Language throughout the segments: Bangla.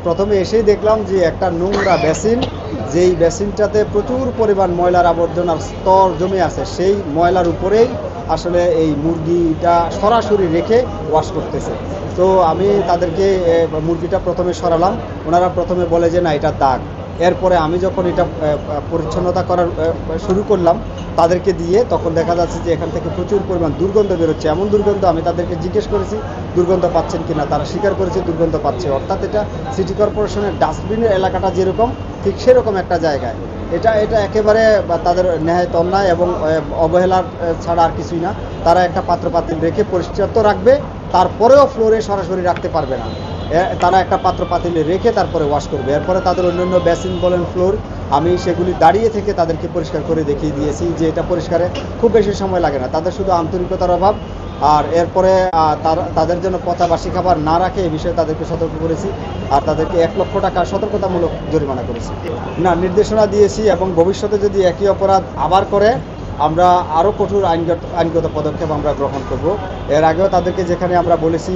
প্রথমে এসেই দেখলাম যে একটা নোংরা বেসিন, যেই বেসিনটাতে প্রচুর পরিমাণ ময়লার আবর্জনার স্তর জমে আছে, সেই ময়লার উপরেই আসলে এই মুরগিটা সরাসরি রেখে ওয়াশ করতেছে। তো আমি তাদেরকে মুরগিটা প্রথমে সরালাম, ওনারা প্রথমে বলে যে না এটা দাগ। এরপরে আমি যখন এটা পরিচ্ছন্নতা করার শুরু করলাম তাদেরকে দিয়ে, তখন দেখা যাচ্ছে যে এখান থেকে প্রচুর পরিমাণ দুর্গন্ধ বেরোচ্ছে। এমন দুর্গন্ধ, আমি তাদেরকে জিজ্ঞেস করেছি দুর্গন্ধ পাচ্ছেন কিনা, তারা স্বীকার করেছে দুর্গন্ধ পাচ্ছে। অর্থাৎ এটা সিটি কর্পোরেশনের ডাস্টবিনের এলাকাটা যেরকম, ঠিক সেরকম একটা জায়গায়। এটা একেবারে তাদের ন্যায় অন্যায় এবং অবহেলার ছাড়া আর কিছুই না। তারা একটা পাত্র পাতিল রেখে পরিষ্কার তো রাখবে, তারপরেও ফ্লোরে সরাসরি রাখতে পারবে না। তারা একটা পাত্র পাতিলে রেখে তারপরে ওয়াশ করবে। এরপরে তাদের অন্যান্য বেসিন বলেন, ফ্লোর, আমি সেগুলি দাঁড়িয়ে থেকে তাদেরকে পরিষ্কার করে দেখিয়ে দিয়েছি যে এটা পরিষ্কারে খুব বেশি সময় লাগে না। তাদের শুধু আন্তরিকতার অভাব। আর এরপরে তাদের জন্য পচা বাসি খাবার না রাখে এ বিষয়ে তাদেরকে সতর্ক করেছি, আর তাদেরকে 1 লক্ষ টাকা সতর্কতামূলক জরিমানা করেছি। না, নির্দেশনা দিয়েছি এবং ভবিষ্যতে যদি একই অপরাধ আবার করে আমরা আরও কঠোর আইনগত পদক্ষেপ আমরা গ্রহণ করব। এর আগেও তাদেরকে যেখানে আমরা বলেছি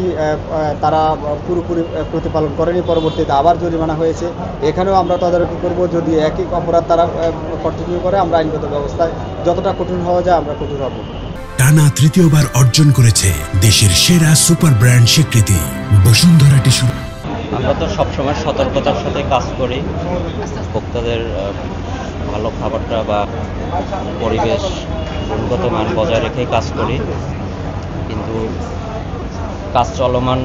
তারা পুরোপুরি প্রতিপালন করেনি, পরবর্তীতে আবার জরিমানা হয়েছে। এখানেও আমরা তদারকি করব, যদি একই অপরাধ তারা কন্টিনিউ করে আমরা আইনগত ব্যবস্থায় যতটা কঠোর হওয়া যায় আমরা কঠোর হব। টানা তৃতীয়বার অর্জন করেছে দেশের সেরা সুপার ব্র্যান্ড স্বীকৃতি বসুন্ধরা টিস্যু। আমরা তো সবসময় সতর্কতার সাথে কাজ করি, ভোক্তাদের ভালো খাবারটা বা পরিবেশ গুণগত মান বজায় রেখেই কাজ করি। কিন্তু কাজ চলমান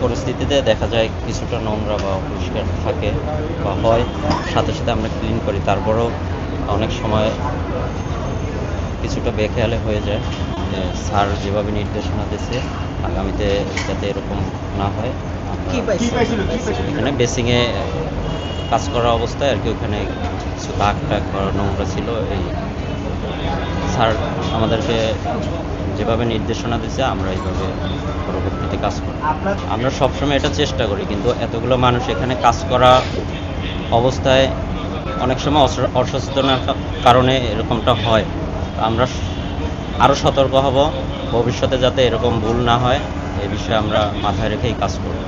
পরিস্থিতিতে দেখা যায় কিছুটা নোংরা বা অপরিষ্কার থাকে বা হয়, সাথে সাথে আমরা ক্লিন করি। তারপরেও অনেক সময় কিছুটা বেখেয়ালে হয়ে যায়। স্যার যেভাবে নির্দেশনা দিয়েছে আগামীতে যাতে এরকম না হয়। এখানে বেসিংয়ে কাজ করা অবস্থায় আর কি ওখানে কিছু দাগ টাগ নোংরা ছিল। এই স্যার আমাদেরকে যেভাবে নির্দেশনা দিয়েছে আমরা এইভাবে পরবর্তীতে কাজ করি। আমরা সবসময় এটা চেষ্টা করি, কিন্তু এতগুলো মানুষ এখানে কাজ করা অবস্থায় অনেক সময় অসচেতনার কারণে এরকমটা হয়। আমরা আরও সতর্ক হব, ভবিষ্যতে যাতে এরকম ভুল না হয় এই বিষয়ে আমরা মাথায় রেখেই কাজ করব।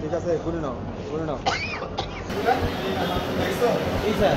ঠিক আছে, গুনে নাও। স্যার